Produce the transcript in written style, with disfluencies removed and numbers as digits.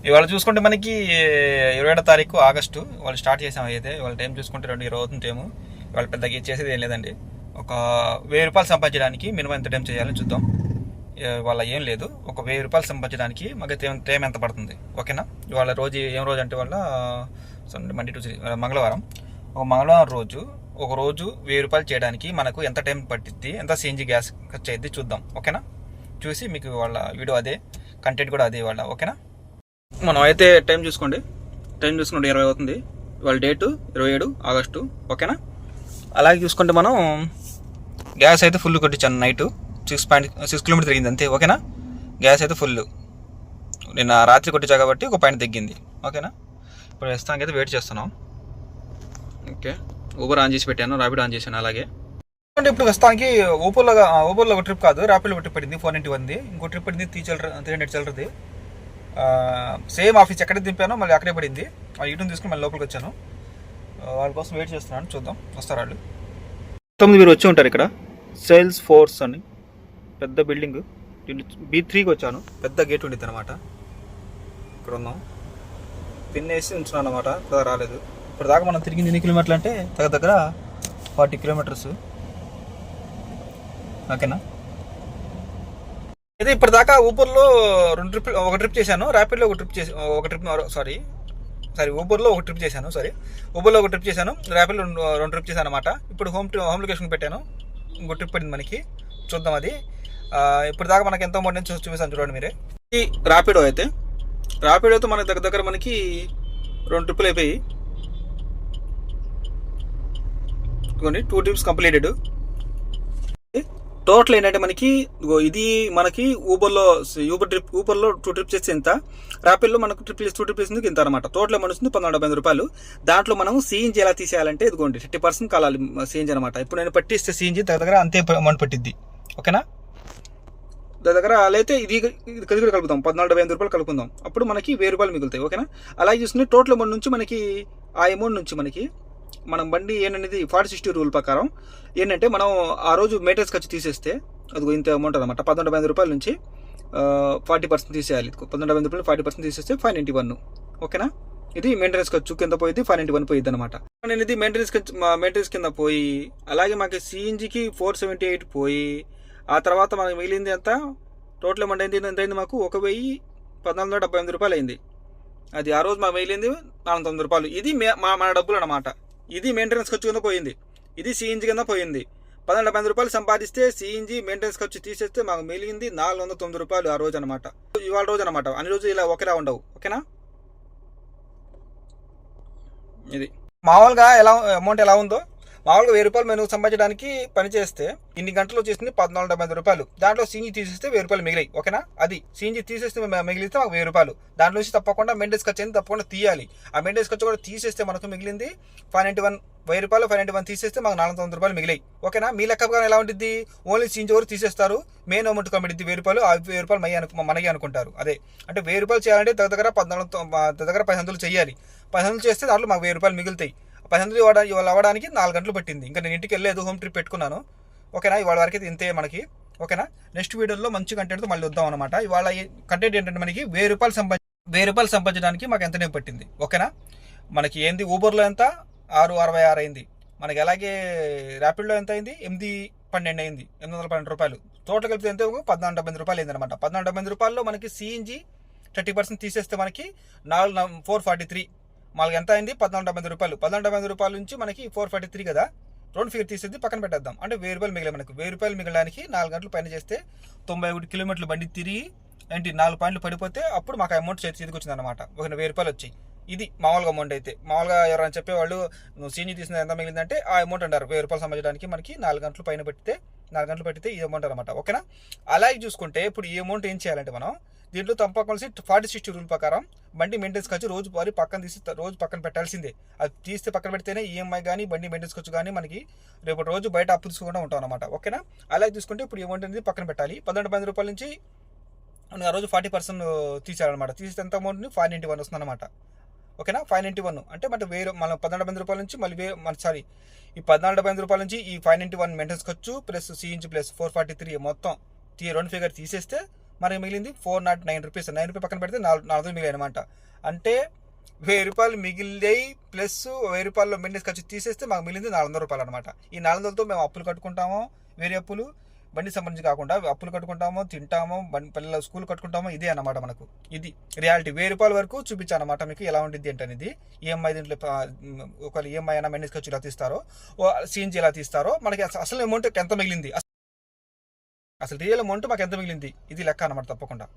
ఇవాళ చూసుకుంటే మనకి 27వ తారీఖు ఆగస్టు వాళ్ళు స్టార్ట్ చేసాం. అయితే ఇవాళ టైం చూసుకుంటే 2:20 అవుతుంది టైము. ఇవాళ పెద్దగా చేసేది ఏం లేదండి. ఒక 1000 రూపాయలు సంపాదించడానికి మినిమం ఎంత టైం చేయాలని చూద్దాం. ఇవాళ ఏం లేదు, ఒక 1000 రూపాయలు సంపాదించడానికి మాకు టైం ఎంత పడుతుంది, ఓకేనా. ఇవాళ రోజు ఏం రోజు అంటే వాళ్ళ మండే టు మంగళవారం. ఒక మంగళవారం రోజు ఒక రోజు 1000 రూపాయలు చేయడానికి మనకు ఎంత టైం పట్టిద్ది, ఎంత సిఎన్జి గ్యాస్ ఖర్చు అయ్యిద్ది చూద్దాం, ఓకేనా. చూసి మీకు వాళ్ళ వీడియో అదే, కంటెంట్ కూడా అదే వాళ్ళ, ఓకేనా. మనం అయితే టైం చూసుకోండి 20 అవుతుంది. వాళ్ళ డేటు 27 ఆగస్టు, ఓకేనా. అలాగే చూసుకుంటే మనం గ్యాస్ అయితే ఫుల్ కొట్టించాను. నైట్ 6 కిలోమీటర్ తిరిగింది అంతే, ఓకేనా. గ్యాస్ అయితే ఫుల్ నిన్న రాత్రి కొట్టించా కాబట్టి ఒక పాయింట్ తగ్గింది, ఓకేనా. ఇప్పుడు ప్రస్తుతానికి అయితే వెయిట్ చేస్తున్నాం. ఓకే, ఊబర్ ఆన్ చేసి పెట్టాను, ర్యాపిడ్ ఆన్ చేశాను. అలాగే ఇప్పుడు ప్రస్తుతానికి ఊబర్లో ఒక ట్రిప్ కాదు, ర్యాపిడ్లో ఒక ట్రిప్ పడింది 491. ఇంకో ట్రిప్ పడింది 300 చిల్లరది. సేమ్ ఆఫీస్ ఎక్కడ దింపానో మళ్ళీ అక్కడే పడింది. ఇటుని తీసుకుని మళ్ళీ లోపలికి వచ్చాను. వాళ్ళ కోసం వెయిట్ చేస్తున్నాను, చూద్దాం వస్తారు వాళ్ళు. 9 మీరు వచ్చి ఉంటారు. ఇక్కడ సేల్స్ ఫోర్స్ అని పెద్ద బిల్డింగ్, B3కి వచ్చాను. పెద్ద గేట్ ఉండిద్ది అనమాట. ఇక్కడ ఉన్నాం, పిన్ వేసి ఉంచున్నాను అనమాట. రాలేదు ఇప్పుడు దాకా. మనం తిరిగింది ఎన్ని కిలోమీటర్లు అంటే దగ్గర 40 కిలోమీటర్స్, ఓకేనా. అయితే ఇప్పటిదాకా ఊబర్లో ఒక ట్రిప్ చేశాను, ర్యాపిడ్లో ఊబర్లో ఒక ట్రిప్ చేశాను, ఊబర్లో ఒక ట్రిప్ చేశాను, ర్యాపిడ్లో 2 ట్రిప్ చేశాను అనమాట. ఇప్పుడు హోమ్ లొకేషన్ పెట్టాను. ఇంకో ట్రిప్ పడింది మనకి, చూద్దాం అది. ఇప్పుడు దాకా మనకి ఎంత అమౌంట్ నుంచి చూపిస్తాను చూడండి మీరే. ఈ ర్యాపిడో అయితే మనకి దగ్గర మనకి 2 ట్రిప్పులు అయిపోయి 2 ట్రిప్స్ కంప్లీటెడ్. టోటల్ ఏంటంటే మనకి ఇది మనకి ఊబర్లో 2 ట్రిప్స్ చేస్తే ఇంత, ర్యాపిడ్లో మనకు 2 ట్రిప్స్ ఇంత అనమాట. టోటల్ అమౌంట్ వస్తుంది 1150 రూపాయలు. దాంట్లో మనం సిఎన్జి ఎలా తీసేయాలంటే ఇదిగోండి 50% కాలాలి సిఎన్జి అనమాట. ఇప్పుడు నేను పట్టిస్తే సిఎన్జి దగ్గర అంతే అమౌంట్ పట్టిద్ది, ఓకేనా. దగ్గర అలా అయితే ఇది కూడా కలుపుతాం, 1450 రూపాయలు కలుపుకుందాం. అప్పుడు మనకి 1000 రూపాయలు మిగులుతాయి, ఓకేనా. అలాగే చూసుకుని టోటల్ అమౌంట్ నుంచి మనకి ఆ అమౌంట్ నుంచి మనకి మనం బండి ఏంటనేది 40-60 రూల్ ప్రకారం ఏంటంటే మనం ఆ రోజు మెయింటెనెన్స్ ఖర్చు తీసేస్తే అది ఇంత అమౌంట్ అనమాట. 1150 రూపాయల నుంచి 40% తీసేయాలి. 1150 రూపాయలు 40% తీసేస్తే 591, ఓకేనా. ఇది మెయింటెనెన్స్ ఖర్చు కింద పోయింది, 591 పోయింది అనమాట. నేను ఇది మెయింటెనెన్స్ కింద పోయి, అలాగే మాకు సిఎన్జికి 478 పోయి, ఆ తర్వాత మనకి మిగిలింది ఎంత టోటల్ అమౌంట్ ఎంత మాకు 1478 రూపాయలు అయింది. అది ఆ రోజు మాకు మిగిలింది 409 రూపాయలు. ఇది మన డబ్బులు అనమాట. ఇది మెయింటెనెన్స్ ఖర్చు కింద పోయింది, ఇది సిఎన్జి కింద పోయింది. 1250 రూపాయలు సంపాదిస్తే సిఎన్జి మెయింటెనెన్స్ ఖర్చు తీసేస్తే మాకు మిగిలింది 409 రూపాయలు ఆ రోజు అనమాట. ఇవాళ రోజు అనమాట. అన్ని రోజులు ఇలా ఒకేలా ఉండవు, ఓకేనా. ఇది మామూలుగా అమౌంట్ ఎలా ఉందో, మామూలుగా 1000 రూపాయలు మేము సంపాదించడానికి పని చేస్తే ఇన్ని గంటలు వచ్చేసింది 1450 రూపాయలు. దాంట్లో సీఎన్జి తీసేస్తే 1000 రూపాయలు మిగిలాయి, ఓకేనా. అది సీఎన్జి తీసేస్తే మిగిలితే మాకు 1000 రూపాయలు. దాంట్లో నుంచి తప్పకుండా మెయింటెనెన్స్ ఖర్చు అయింది తప్పకుండా తీయాలి. ఆ మెయింటెనెన్స్ ఖర్చు కూడా తీసేస్తే మనకు మిగిలింది 591. 1000 రూపాయలు 591 తీసేస్తే మాకు 409 రూపాయలు మిగిలాయి, ఓకేనా. మీ లెక్క ఎలా ఉంటుంది, ఓన్లీ సీఎన్జి వరకు తీసేస్తారు, మెయిన్ అమౌంట్ కమిటీ 1000 రూపాయలు. ఆ 1000 రూపాయలు మనకి అనుకుంటారు. అదే అంటే 1000 రూపాయలు చేయాలంటే దగ్గర 10 చేయాలి. 10 చేస్తే దాంట్లో మాకు 1000 రూపాయలు మిగులుతాయి. 10 ఇవాళ అవ్వడానికి 4 గంటలు పట్టింది. ఇంకా నేను ఇంటికి వెళ్ళలేదు, హోమ్ ట్రిప్ పెట్టుకున్నాను, ఓకేనా. ఇవాళ వరకు ఇంతే మనకి, ఓకేనా. నెక్స్ట్ వీడియోలో మంచి కంటెంట్తో మళ్ళీ వద్దాం అనమాట. ఇవాళ కంటెంట్ ఏంటంటే మనకి 1000 రూపాయలు సంపాదించడానికి మాకు ఎంత టైం పట్టింది, ఓకేనా. మనకి ఏంది ఊబర్లో ఎంత 666 అయింది మనకి. అలాగే ర్యాపిడ్లో ఎంత అయింది 812 అయింది, 812 రూపాయలు. టోటల్ కలిపితే ఎంత 1450 రూపాయలు అయింది అనమాట. 1450 రూపాయల్లో మనకి సిఎన్జి 30% తీసేస్తే మనకి 443. మనకి ఎంత అయింది 1450 రూపాయలు. 1450 రూపాయల నుంచి మనకి 443 కదా. 2 ఫిగర్ తీసేది పక్కన పెట్టేద్దాం. అంటే 1000 రూపాయలు మిగిలాయి మనకు. 1000 రూపాయలు మిగలడానికి 4 గంటలు పైన చేస్తే 91 కిలోమీటర్లు బండి తిరిగి 4 పాయింట్లు పడిపోతే అప్పుడు మాకు అమౌంట్ చేతికి వచ్చింది అనమాట. ఒక 1000 రూపాయలు వచ్చాయి. ఇది మామూలుగా అమౌంట్ అయితే. మామూలుగా ఎవరైనా చెప్పేవాళ్ళు నువ్వు సీఎన్జి తీసిన ఎంత మిగిలిందంటే ఆ అమౌంట్ అంటారు. 1000 రూపాయలు సంపాదించడానికి మనకి 4 గంటలు పైన పట్టితే 4 గంటలు పట్టితే ఈ అమౌంట్ అనమాట, ఓకేనా. అలాగే చూసుకుంటే ఇప్పుడు ఈ అమౌంట్ ఏం చేయాలంటే మనం దీంట్లో తప్పకొలిసి 40-60 రూల్ ప్రకారం బండి మెయింటెనెన్స్ ఖర్చు రోజు పక్కన పెట్టాల్సిందే. అది తీస్తే పక్కన పెడితేనే ఈఎంఐ కానీ బండి మెయింటెనెన్స్ ఖర్చు కానీ మనకి రేపు రోజు బయట అప్పు తీసుకోకుండా ఉంటాం అనమాట, ఓకేనా. అలాగే చూసుకుంటే ఇప్పుడు అమౌంట్ అనేది పక్కన పెట్టాలి. 1250 రూపాయల నుంచి ఆ రోజు 40% తీసేయాలన్నమాట. తీస్తే ఎంత అమౌంట్ని 591 వస్తుంది అనమాట, ఓకేనా. 591 అంటే మన 1450 రూపాయల నుంచి మళ్ళీ ఈ 1450 రూపాయల నుంచి ఈ 591 మెయింటెనెన్స్ ఖర్చు ప్లస్ సిఎన్జి ప్లస్ 443 మొత్తం 2 ఫిగర్ తీసేస్తే మనకి మిగిలింది 409 రూపీస్. 9 రూపాయలు పక్కన పెడితే 4 మిగిలిన అనమాట. అంటే 1000 రూపాయలు మిగిలినాయి ప్లస్ 1000 రూపాయలు మెయింటెనెన్స్ ఖర్చు తీసేస్తే మాకు మిగిలింది 400 రూపాయలు అనమాట. ఈ 400తో మేము అప్పులు కట్టుకుంటాము, వేరే అప్పులు బండి సంబంధించి కాకుండా అప్పులు కట్టుకుంటాము, తింటాము, పిల్లల స్కూల్ కట్టుకుంటాము. ఇదే అన్నమాట మనకు. ఇది రియాలిటీ. 1000 రూపాయల వరకు చూపించాను అనమాట మీకు ఎలా ఉంటుంది ఏంటనేది. ఈఎంఐ దీంట్లో ఒకవేళ ఈఎంఐ అయినా మెయింటెనెన్స్ ఖర్చు ఎలా తీస్తారో, సిఎన్జీ ఎలా తీస్తారో, మనకి అసలు అమౌంట్ ఎంత మిగిలింది, అసలు రియల్ అమౌంట్ మాకు ఎంత మిగిలింది, ఇది లెక్క అనమాట తప్పకుండా.